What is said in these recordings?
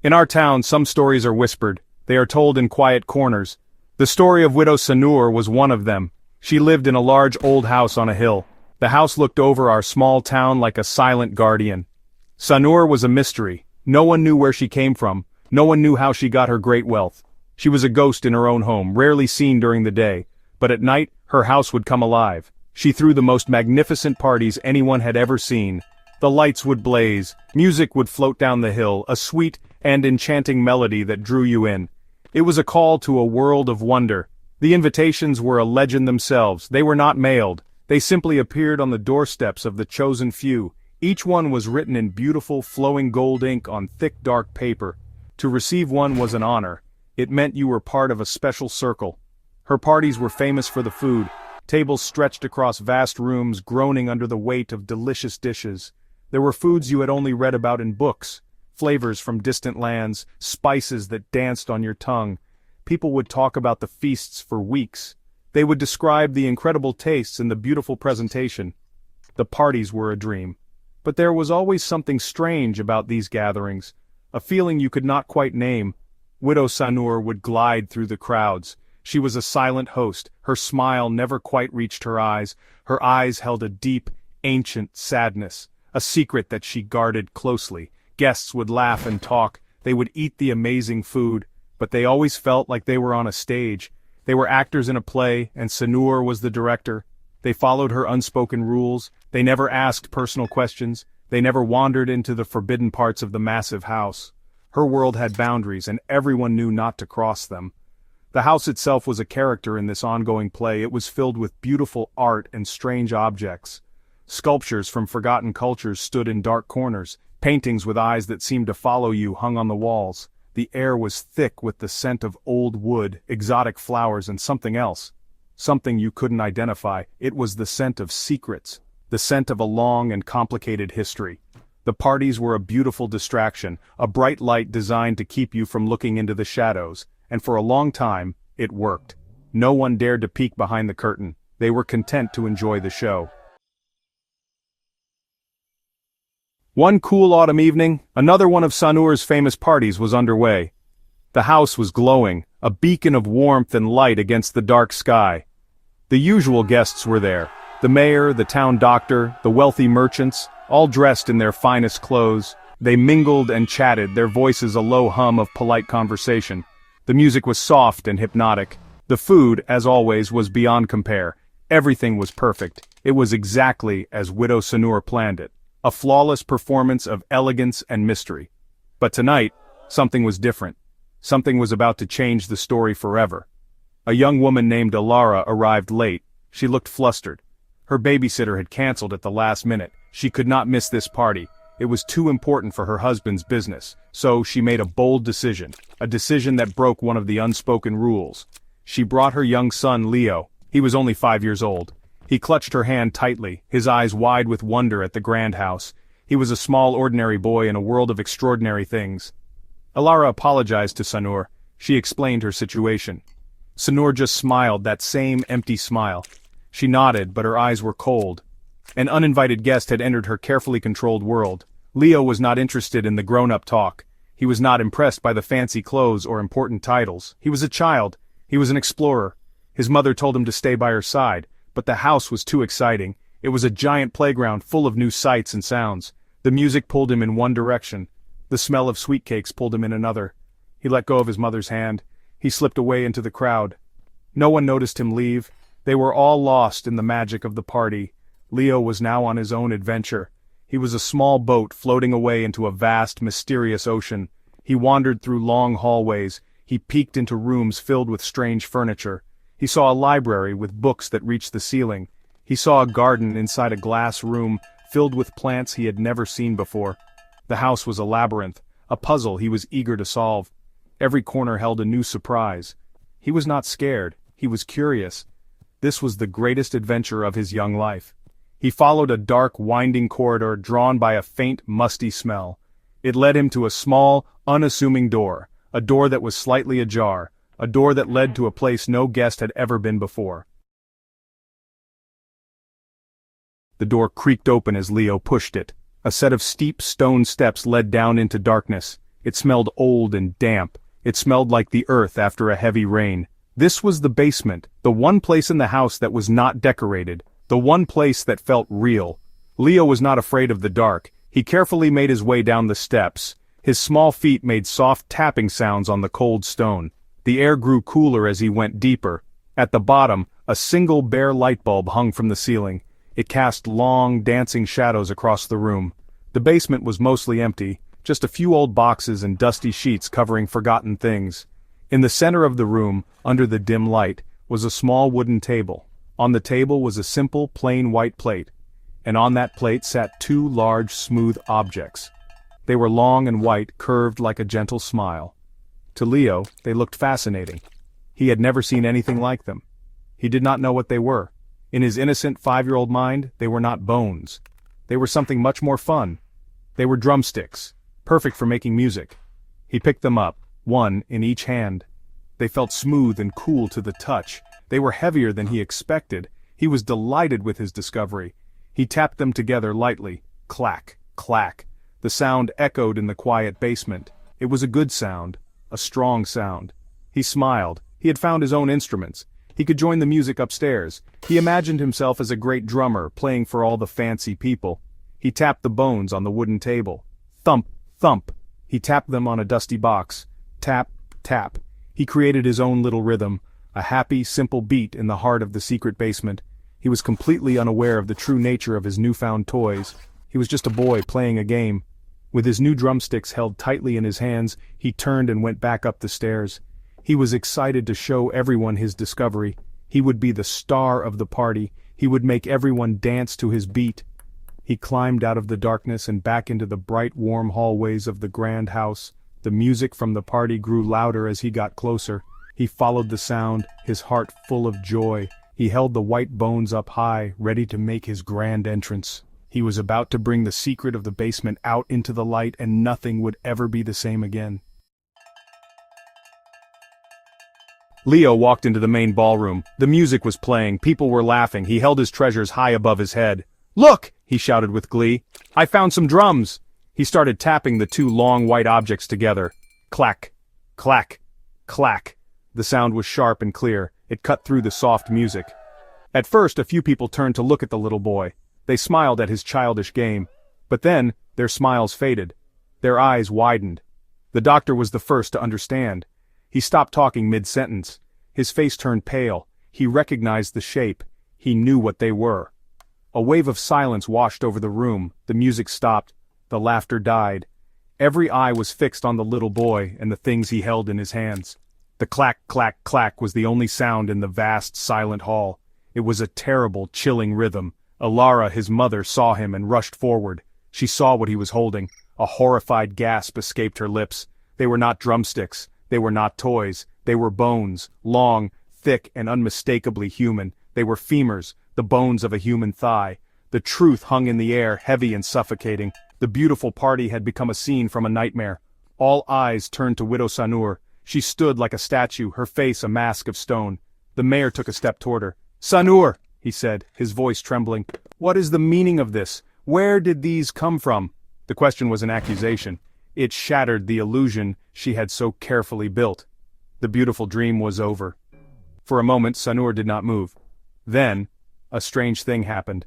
In our town, some stories are whispered. They are told in quiet corners. The story of Widow Sanur was one of them. She lived in a large old house on a hill. The house looked over our small town like a silent guardian. Sanur was a mystery. No one knew where she came from. No one knew how she got her great wealth. She was a ghost in her own home, rarely seen during the day. But at night, her house would come alive. She threw the most magnificent parties anyone had ever seen. The lights would blaze, music would float down the hill, a sweet and enchanting melody that drew you in. It was a call to a world of wonder. The invitations were a legend themselves. They were not mailed. They simply appeared on the doorsteps of the chosen few. Each one was written in beautiful, flowing gold ink on thick, dark paper. To receive one was an honor. It meant you were part of a special circle. Her parties were famous for the food. Tables stretched across vast rooms, groaning under the weight of delicious dishes. There were foods you had only read about in books, flavors from distant lands, spices that danced on your tongue. People would talk about the feasts for weeks. They would describe the incredible tastes and the beautiful presentation. The parties were a dream. But there was always something strange about these gatherings, a feeling you could not quite name. Widow Sanur would glide through the crowds. She was a silent host. Her smile never quite reached her eyes. Her eyes held a deep, ancient sadness, a secret that she guarded closely. Guests would laugh and talk. They would eat the amazing food, but they always felt like they were on a stage. They were actors in a play, and Sanur was the director. They followed her unspoken rules. They never asked personal questions. They never wandered into the forbidden parts of the massive house. Her world had boundaries, and everyone knew not to cross them. The house itself was a character in this ongoing play. It was filled with beautiful art and strange objects. Sculptures from forgotten cultures stood in dark corners. Paintings with eyes that seemed to follow you hung on the walls. The air was thick with the scent of old wood, exotic flowers, and something else. Something you couldn't identify. It was the scent of secrets, the scent of a long and complicated history. The parties were a beautiful distraction, a bright light designed to keep you from looking into the shadows, and for a long time, it worked. No one dared to peek behind the curtain. They were content to enjoy the show. One cool autumn evening, another one of Sanur's famous parties was underway. The house was glowing, a beacon of warmth and light against the dark sky. The usual guests were there, the mayor, the town doctor, the wealthy merchants, all dressed in their finest clothes. They mingled and chatted, their voices a low hum of polite conversation. The music was soft and hypnotic. The food, as always, was beyond compare. Everything was perfect. It was exactly as Widow Sanur planned it. A flawless performance of elegance and mystery. But tonight, something was different. Something was about to change the story forever. A young woman named Alara arrived late. She looked flustered. Her babysitter had canceled at the last minute. She could not miss this party. It was too important for her husband's business. So she made a bold decision. A decision that broke one of the unspoken rules. She brought her young son Leo. He was only 5 years old. He clutched her hand tightly, his eyes wide with wonder at the grand house. He was a small ordinary boy in a world of extraordinary things. Alara apologized to Sanur. She explained her situation. Sanur just smiled, that same empty smile. She nodded, but her eyes were cold. An uninvited guest had entered her carefully controlled world. Leo was not interested in the grown-up talk. He was not impressed by the fancy clothes or important titles. He was a child. He was an explorer. His mother told him to stay by her side. But the house was too exciting. It was a giant playground full of new sights and sounds. The music pulled him in one direction. The smell of sweet cakes pulled him in another. He let go of his mother's hand. He slipped away into the crowd. No one noticed him leave. They were all lost in the magic of the party. Leo was now on his own adventure. He was a small boat floating away into a vast, mysterious ocean. He wandered through long hallways. He peeked into rooms filled with strange furniture. He saw a library with books that reached the ceiling. He saw a garden inside a glass room filled with plants he had never seen before. The house was a labyrinth, a puzzle he was eager to solve. Every corner held a new surprise. He was not scared, he was curious. This was the greatest adventure of his young life. He followed a dark, winding corridor drawn by a faint, musty smell. It led him to a small, unassuming door, a door that was slightly ajar. A door that led to a place no guest had ever been before. The door creaked open as Leo pushed it. A set of steep stone steps led down into darkness. It smelled old and damp. It smelled like the earth after a heavy rain. This was the basement, the one place in the house that was not decorated, the one place that felt real. Leo was not afraid of the dark. He carefully made his way down the steps. His small feet made soft tapping sounds on the cold stone. The air grew cooler as he went deeper. At the bottom, a single bare light bulb hung from the ceiling. It cast long, dancing shadows across the room. The basement was mostly empty, just a few old boxes and dusty sheets covering forgotten things. In the center of the room, under the dim light, was a small wooden table. On the table was a simple, plain white plate, and on that plate sat two large, smooth objects. They were long and white, curved like a gentle smile. To Leo, they looked fascinating. He had never seen anything like them. He did not know what they were. In his innocent 5-year-old mind, they were not bones. They were something much more fun. They were drumsticks, perfect for making music. He picked them up, one in each hand. They felt smooth and cool to the touch. They were heavier than he expected. He was delighted with his discovery. He tapped them together lightly. Clack, clack. The sound echoed in the quiet basement. It was a good sound, a strong sound. He smiled. He had found his own instruments. He could join the music upstairs. He imagined himself as a great drummer, playing for all the fancy people. He tapped the bones on the wooden table. Thump, thump. He tapped them on a dusty box. Tap, tap. He created his own little rhythm, a happy, simple beat in the heart of the secret basement. He was completely unaware of the true nature of his newfound toys. He was just a boy playing a game. With his new drumsticks held tightly in his hands, he turned and went back up the stairs. He was excited to show everyone his discovery. He would be the star of the party. He would make everyone dance to his beat. He climbed out of the darkness and back into the bright, warm hallways of the grand house. The music from the party grew louder as he got closer. He followed the sound, his heart full of joy. He held the white bones up high, ready to make his grand entrance. He was about to bring the secret of the basement out into the light, and nothing would ever be the same again. Leo walked into the main ballroom. The music was playing, people were laughing. He held his treasures high above his head. "Look!" he shouted with glee. "I found some drums!" He started tapping the two long white objects together. Clack, clack, clack. The sound was sharp and clear. It cut through the soft music. At first, a few people turned to look at the little boy. They smiled at his childish game. But then, their smiles faded. Their eyes widened. The doctor was the first to understand. He stopped talking mid-sentence. His face turned pale. He recognized the shape. He knew what they were. A wave of silence washed over the room. The music stopped. The laughter died. Every eye was fixed on the little boy and the things he held in his hands. The clack, clack, clack was the only sound in the vast, silent hall. It was a terrible, chilling rhythm. Alara, his mother, saw him and rushed forward. She saw what he was holding. A horrified gasp escaped her lips. They were not drumsticks. They were not toys. They were bones, long, thick, and unmistakably human. They were femurs, the bones of a human thigh. The truth hung in the air, heavy and suffocating. The beautiful party had become a scene from a nightmare. All eyes turned to Widow Sanur. She stood like a statue, her face a mask of stone. The mayor took a step toward her. "Sanur," he said, his voice trembling. "What is the meaning of this? Where did these come from?" The question was an accusation. It shattered the illusion she had so carefully built. The beautiful dream was over. For a moment Sanur did not move. Then, a strange thing happened.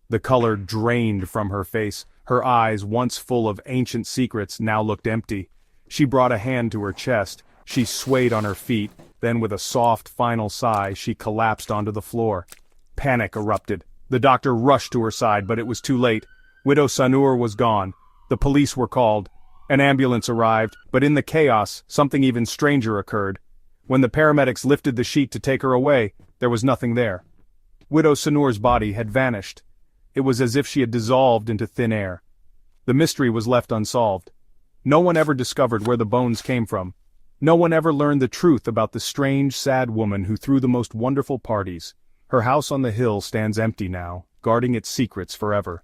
The color drained from her face. Her eyes, once full of ancient secrets, now looked empty. She brought a hand to her chest. She swayed on her feet. Then with a soft, final sigh, she collapsed onto the floor. Panic erupted. The doctor rushed to her side, but it was too late. Widow Sanur was gone. The police were called. An ambulance arrived, but in the chaos, something even stranger occurred. When the paramedics lifted the sheet to take her away, there was nothing there. Widow Sanur's body had vanished. It was as if she had dissolved into thin air. The mystery was left unsolved. No one ever discovered where the bones came from. No one ever learned the truth about the strange, sad woman who threw the most wonderful parties. Her house on the hill stands empty now, guarding its secrets forever.